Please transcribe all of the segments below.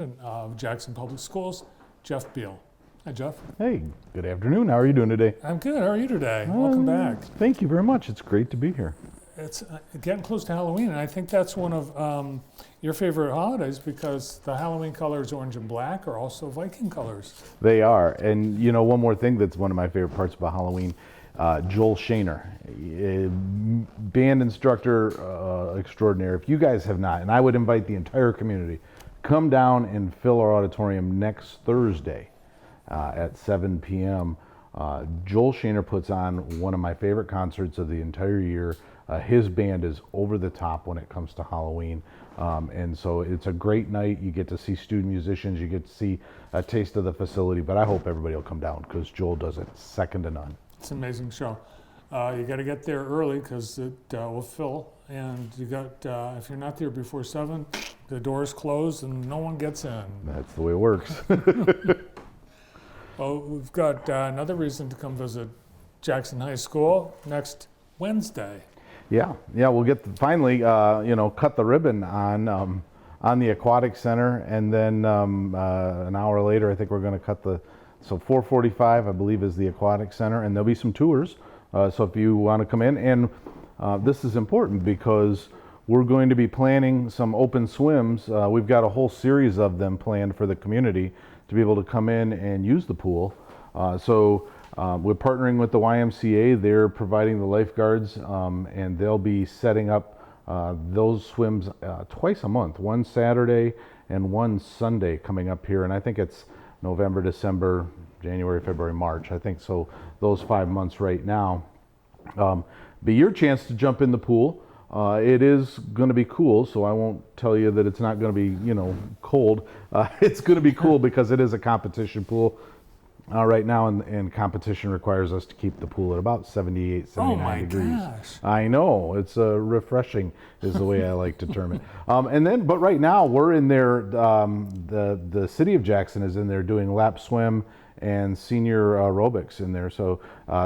of Jackson Public Schools, Jeff Beal. Hi, Jeff. Hey, good afternoon. How are you doing today? I'm good. How are you today? Welcome back. Thank you very much. It's great to be here. It's getting close to Halloween, and I think that's one of your favorite holidays because the Halloween colors, orange and black, are also Viking colors. They are. And you know, one more thing that's one of my favorite parts about Halloween, Joel Shaner, band instructor extraordinaire. If you guys have not, and I would invite the entire community, come down and fill our auditorium next Thursday at 7 p.m. Joel Shaner puts on one of my favorite concerts of the entire year. His band is over the top when it comes to Halloween. And so it's a great night. You get to see student musicians, you get to see a taste of the facility, but I hope everybody will come down because Joel does it second to none. It's an amazing show. You got to get there early because it will fill, and you got if you're not there before 7, the doors close and no one gets in. That's the way it works. Well, we've got another reason to come visit Jackson High School next Wednesday. Yeah, we'll get finally, cut the ribbon on the Aquatics Center, and then an hour later, I think we're going to cut so 4:45, I believe, is the Aquatics Center, and there'll be some tours. So if you want to come in, and this is important because we're going to be planning some open swims. We've got a whole series of them planned for the community to be able to come in and use the pool. We're partnering with the YMCA. They're providing the lifeguards, and they'll be setting up those swims twice a month, one Saturday and one Sunday coming up here. And I think it's November, December, January, February, March. I think so, those 5 months right now. Be your chance to jump in the pool. It is going to be cool, so I won't tell you that it's not going to be, cold. It's going to be cool because it is a competition pool. Right now, and competition requires us to keep the pool at about 78, 79 degrees. Oh my gosh. I know, it's refreshing is the way I like to term it. But right now we're in there, the city of Jackson is in there doing lap swim and senior aerobics in there. So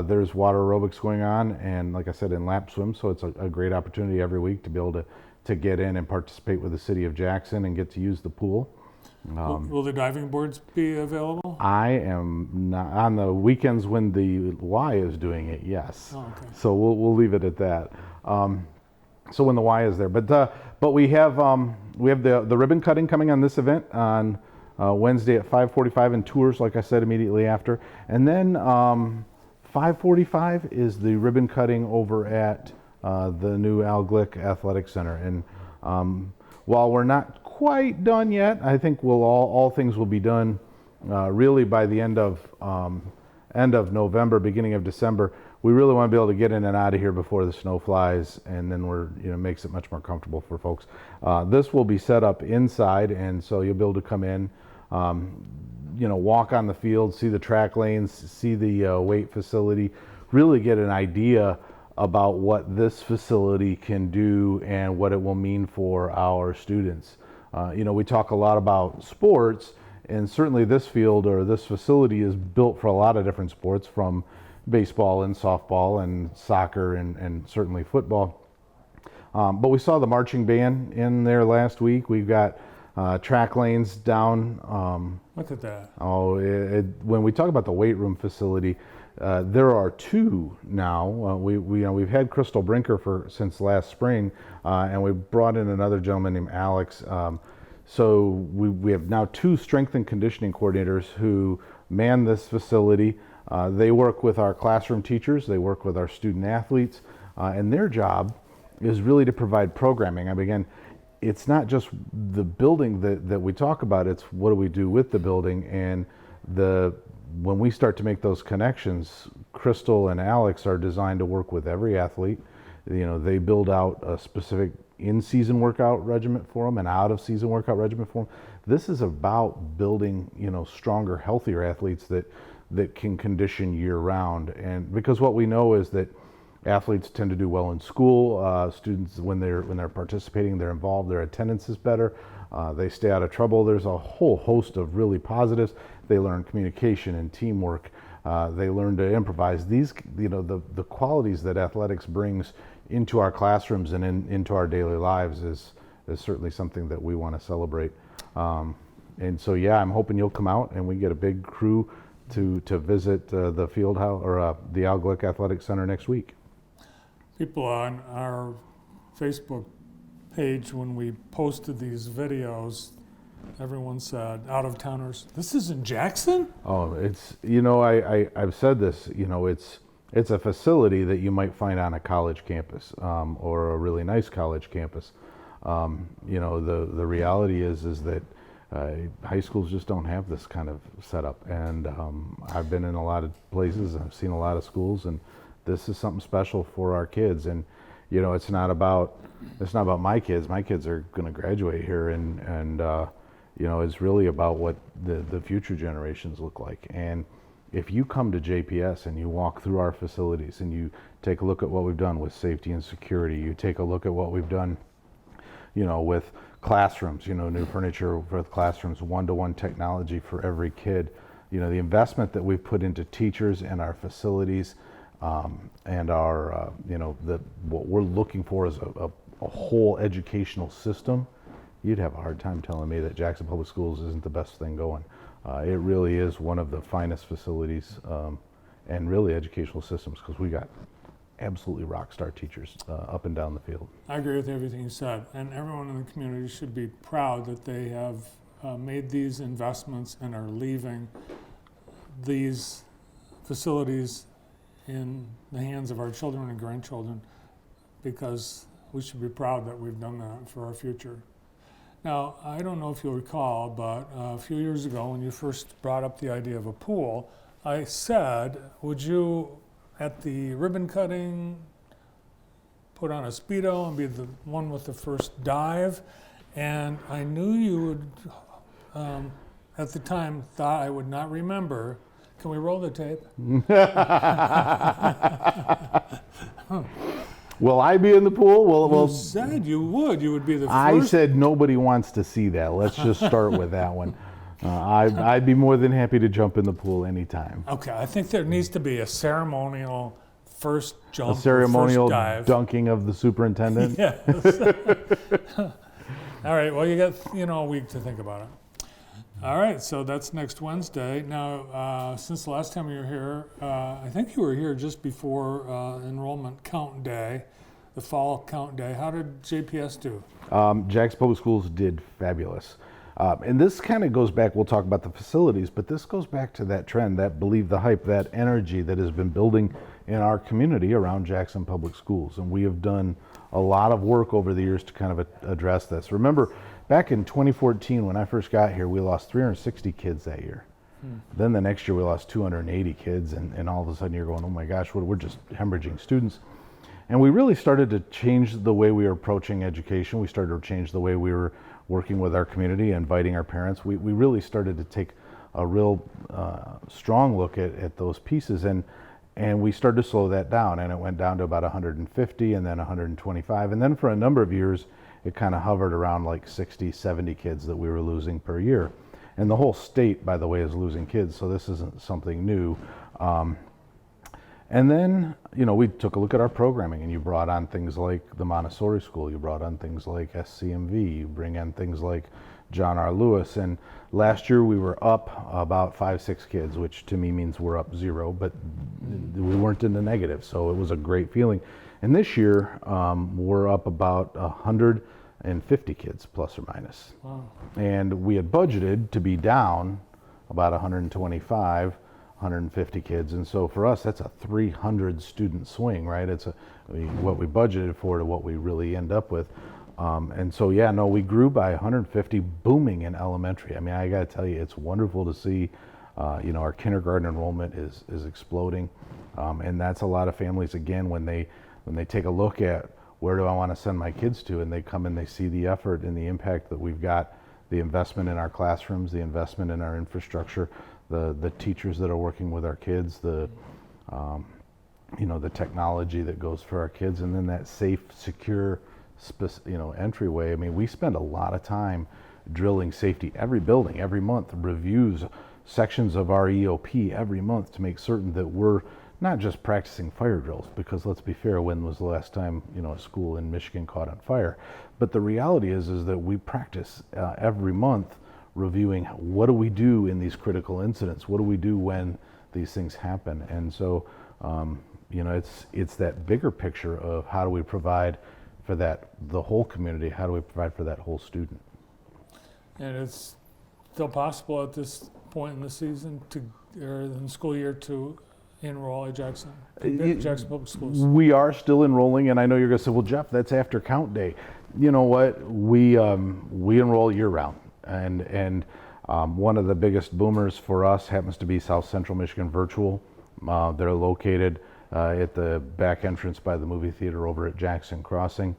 there's water aerobics going on, and like I said, in lap swim, so it's a great opportunity every week to be able to get in and participate with the city of Jackson and get to use the pool. Will the diving boards be available? I am not on the weekends when the Y is doing it. Yes. Oh, okay. So we'll leave it at that. So when the Y is there, but we have the ribbon cutting coming on this event on Wednesday at 5:45, and tours, like I said, immediately after, and then 5:45 is the ribbon cutting over at the new Glick Athletic Center. And while we're not quite done yet, I think all things will be done really by the end of November, beginning of December. We really want to be able to get in and out of here before the snow flies, and then makes it much more comfortable for folks. This will be set up inside, and so you'll be able to come in, walk on the field, see the track lanes, see the weight facility, really get an idea about what this facility can do and what it will mean for our students. We talk a lot about sports, and certainly this field or this facility is built for a lot of different sports, from baseball and softball and soccer and certainly football. But we saw the marching band in there last week. We've got track lanes down. Look at that. When we talk about the weight room facility, there are two now. We've had Crystal Brinker since last spring, and we brought in another gentleman named Alex. So we have now two strength and conditioning coordinators who man this facility. They work with our classroom teachers, they work with our student athletes, and their job is really to provide programming. I mean, again, it's not just the building that we talk about, it's what do we do with the building. And when we start to make those connections, Crystal and Alex are designed to work with every athlete. They build out a specific in-season workout regimen for them and out-of-season workout regimen for them. This is about building, stronger, healthier athletes that can condition year-round. And because what we know is that athletes tend to do well in school. Students, when they're participating, they're involved. Their attendance is better. They stay out of trouble. There's a whole host of really positives. They learn communication and teamwork. They learn to improvise. These, the qualities that athletics brings into our classrooms and into our daily lives is certainly something that we want to celebrate. And so, yeah, I'm hoping you'll come out and we get a big crew to visit the field house or the Glick Athletic Center next week. People on our Facebook page, when we posted these videos, everyone said, out of towners, this is in Jackson? Oh, it's, I've said this, it's a facility that you might find on a college campus or a really nice college campus. The reality is that high schools just don't have this kind of setup. And I've been in a lot of places, I've seen a lot of schools, and this is something special for our kids. And, it's not about my kids. My kids are going to graduate here, and it's really about what the future generations look like. And if you come to JPS and you walk through our facilities and you take a look at what we've done with safety and security, you take a look at what we've done, with classrooms, new furniture for classrooms, one-to-one technology for every kid, the investment that we've put into teachers and our facilities, and our, what we're looking for is a whole educational system. You'd have a hard time telling me that Jackson Public Schools isn't the best thing going. It really is one of the finest facilities and really educational systems, because we got absolutely rock star teachers up and down the field. I agree with everything you said, and everyone in the community should be proud that they have made these investments and are leaving these facilities in the hands of our children and grandchildren, because we should be proud that we've done that for our future. Now, I don't know if you'll recall, but a few years ago when you first brought up the idea of a pool, I said, would you, at the ribbon cutting, put on a Speedo and be the one with the first dive? And I knew you would, at the time, thought I would not remember. Can we roll the tape? Will I be in the pool? You said you would. You would be the first. I said nobody wants to see that. Let's just start with that one. I'd be more than happy to jump in the pool anytime. Okay, I think there needs to be a ceremonial first jump, A ceremonial first dive. dunking of the superintendent. Yes. All right. Well, you got a week to think about it. All right. So that's next Wednesday. Now, since the last time you were here, I think you were here just before enrollment count day, the fall count day. How did JPS do? Jackson Public Schools did fabulous. And this kind of goes back, we'll talk about the facilities, but this goes back to that trend, that believe the hype, that energy that has been building in our community around Jackson Public Schools. And we have done a lot of work over the years to kind of address this. Remember, back in 2014, when I first got here, we lost 360 kids that year. Then the next year we lost 280 kids, and all of a sudden you're going, oh my gosh, we're just hemorrhaging students. And we really started to change the way we were approaching education. We started to change the way we were working with our community, inviting our parents. We really started to take a real strong look at those pieces, and we started to slow that down, and it went down to about 150 and then 125. And then for a number of years, it kind of hovered around like 60, 70 kids that we were losing per year. And the whole state, by the way, is losing kids, so this isn't something new. And then, we took a look at our programming, and you brought on things like the Montessori School, you brought on things like SCMV, you bring in things like John R. Lewis, and last year we were up about 5-6 kids, which to me means we're up 0, but we weren't in the negative, so it was a great feeling. And this year, we're up about 150 kids, plus or minus. Wow. And we had budgeted to be down about 125, 150 kids, and so for us that's a 300 student swing, right? It's what we budgeted for to what we really end up with, and so we grew by 150, booming in elementary. I mean, I got to tell you, it's wonderful to see. Our kindergarten enrollment is exploding, and that's a lot of families again when they take a look at where do I want to send my kids to, and they come and they see the effort and the impact that we've got, the investment in our classrooms, the investment in our infrastructure, the teachers that are working with our kids, the technology that goes for our kids, and then that safe, secure, entryway. I mean, we spend a lot of time drilling safety. Every building, every month, reviews sections of our EOP every month to make certain that we're not just practicing fire drills, because let's be fair, when was the last time a school in Michigan caught on fire? But the reality is that we practice every month reviewing what do we do in these critical incidents, what do we do when these things happen. And so it's that bigger picture of how do we provide for the whole community, how do we provide for that whole student. And it's still possible at this point in the season or in the school year to enroll at Jackson Public Schools. We are still enrolling, and I know you're going to say, well, Jeff, that's after count day. You know what? We enroll year round, and one of the biggest boomers for us happens to be South Central Michigan Virtual. They're located at the back entrance by the movie theater over at Jackson Crossing.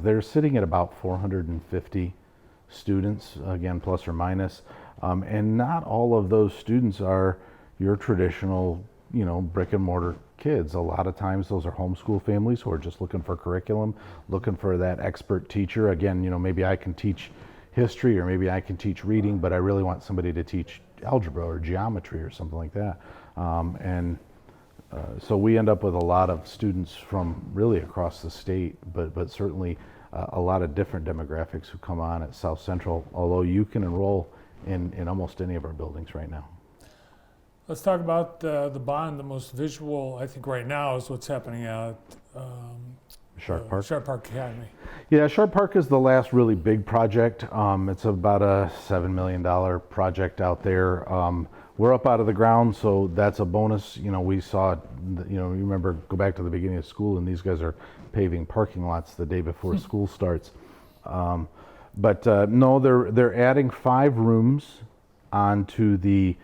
They're sitting at about 450 students, again, plus or minus, and not all of those students are your traditional, brick and mortar kids. A lot of times those are homeschool families who are just looking for curriculum, looking for that expert teacher. Again, maybe I can teach history or maybe I can teach reading, but I really want somebody to teach algebra or geometry or something like that. So we end up with a lot of students from really across the state, but certainly a lot of different demographics who come on at South Central, although you can enroll in almost any of our buildings right now. Let's talk about the bond. The most visual, I think, right now is what's happening at Sharp Park. Sharp Park Academy. Yeah, Sharp Park is the last really big project. It's about a $7 million project out there. We're up out of the ground, so that's a bonus. We saw, you remember, go back to the beginning of school, and these guys are paving parking lots the day before school starts. But no, they're adding 5 rooms onto the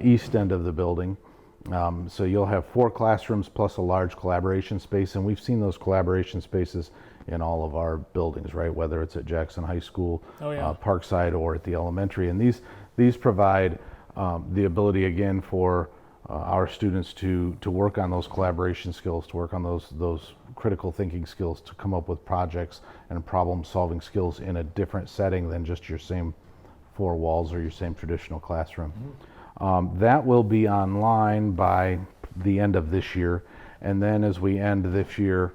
east end of the building. So you'll have 4 classrooms plus a large collaboration space, and we've seen those collaboration spaces in all of our buildings, right? Whether it's at Jackson High School, Parkside, or at the elementary. And these provide the ability, again, for our students to work on those collaboration skills, to work on those critical thinking skills, to come up with projects and problem-solving skills in a different setting than just your same 4 walls or your same traditional classroom. That will be online by the end of this year, and then as we end this year,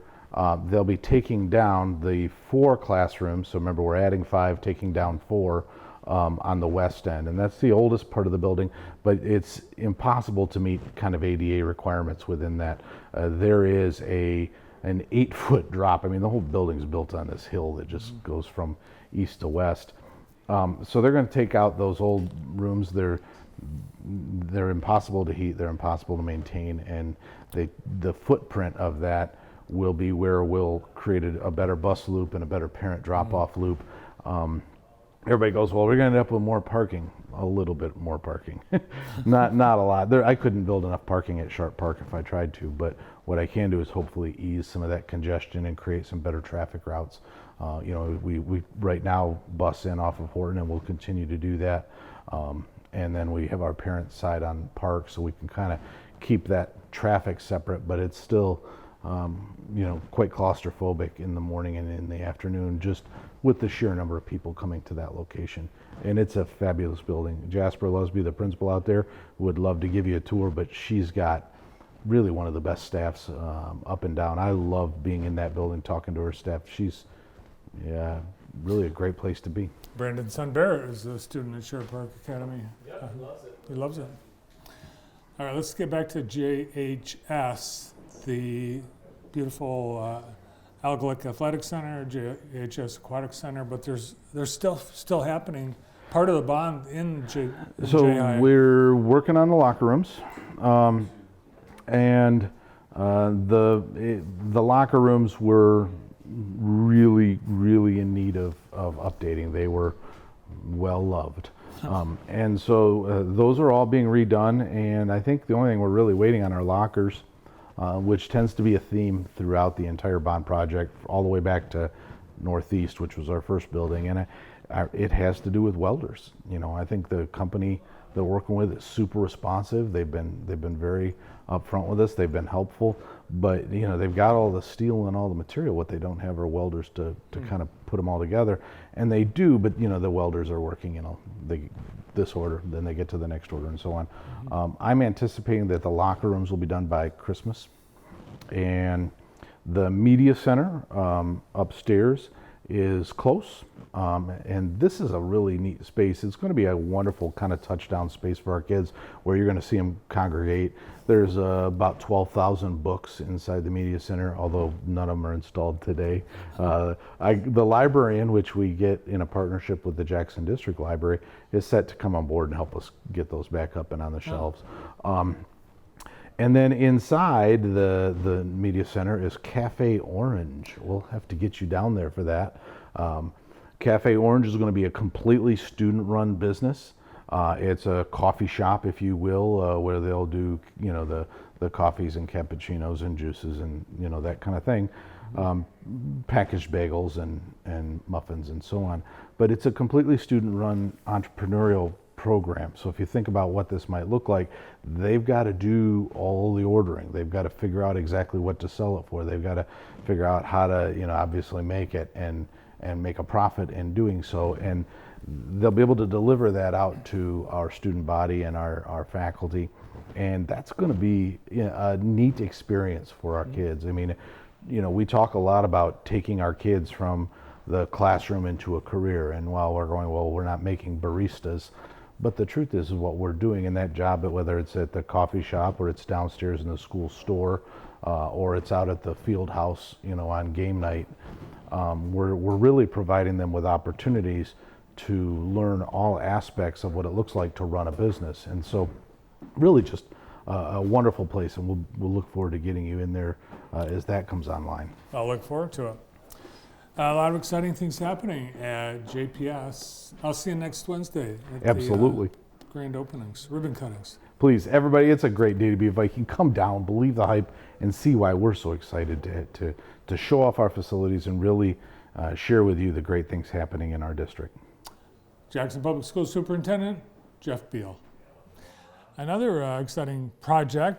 they'll be taking down the 4 classrooms. So remember, we're adding 5, taking down 4 on the west end, and that's the oldest part of the building, but it's impossible to meet kind of ADA requirements within that. There is an 8-foot drop. I mean, the whole building's built on this hill that just goes from east to west. So they're going to take out those old rooms. They're impossible to heat, they're impossible to maintain, and the footprint of that will be where we'll create a better bus loop and a better parent drop-off loop. Everybody goes, well, we're going to end up with more parking. A little bit more parking. not a lot. I couldn't build enough parking at Sharp Park if I tried to, but what I can do is hopefully ease some of that congestion and create some better traffic routes. We right now bus in off of Horton, and we'll continue to do that. And then we have our parent side on Park, so we can kind of keep that traffic separate, but it's still quite claustrophobic in the morning and in the afternoon, just with the sheer number of people coming to that location. And it's a fabulous building. Jasper Lusby, the principal out there, would love to give you a tour, but she's got really one of the best staffs up and down. I love being in that building, talking to her staff. She's really a great place to be. Brandon's son Barrett is a student at Sharp Park Academy. Yeah, he loves it. He loves it. All right, let's get back to JHS, the beautiful Glick Athletic Center, JHS Aquatics Center, but there's still happening. Part of the bond in So JI. we're working on the locker rooms, and the locker rooms were really in need of updating. They were well loved, and so those are all being redone. And I think the only thing we're really waiting on are lockers, which tends to be a theme throughout the entire bond project, all the way back to Northeast, which was our first building, and it has to do with welders. I think the company they're working with is super responsive. They've been very upfront with us. They've been helpful, but they've got all the steel and all the material. What they don't have are welders to kind of put them all together, and they do. But the welders are working this order, then they get to the next order, and so on. I'm anticipating that the locker rooms will be done by Christmas, and the media center upstairs is close. And this is a really neat space. It's going to be a wonderful kind of touchdown space for our kids where you're going to see them congregate. There's about 12,000 books inside the media center, although none of them are installed today. The library, in which we get in a partnership with the Jackson District Library, is set to come on board and help us get those back up and on the shelves. And then inside the media center is Cafe Orange. We'll have to get you down there for that. Cafe Orange is going to be a completely student-run business. It's a coffee shop, if you will, where they'll do, the coffees and cappuccinos and juices and, that kind of thing. Packaged bagels and muffins and so on. But it's a completely student-run entrepreneurial program. So if you think about what this might look like, they've got to do all the ordering. They've got to figure out exactly what to sell it for. They've got to figure out how to, obviously make it and make a profit in doing so. And they'll be able to deliver that out to our student body and our faculty. And that's going to be a neat experience for our kids. I mean, we talk a lot about taking our kids from the classroom into a career. And while we're going, well, we're not making baristas. But the truth is what we're doing in that job, whether it's at the coffee shop or it's downstairs in the school store or it's out at the field house, on game night, we're really providing them with opportunities to learn all aspects of what it looks like to run a business. And so really just a wonderful place, and we'll look forward to getting you in there as that comes online. I'll look forward to it. A lot of exciting things happening at JPS. I'll see you next Wednesday at Absolutely. The grand openings, ribbon cuttings. Please, everybody, it's a great day to be a Viking. Come down, believe the hype, and see why we're so excited to show off our facilities and really share with you the great things happening in our district. Jackson Public Schools Superintendent Jeff Beal. Another exciting project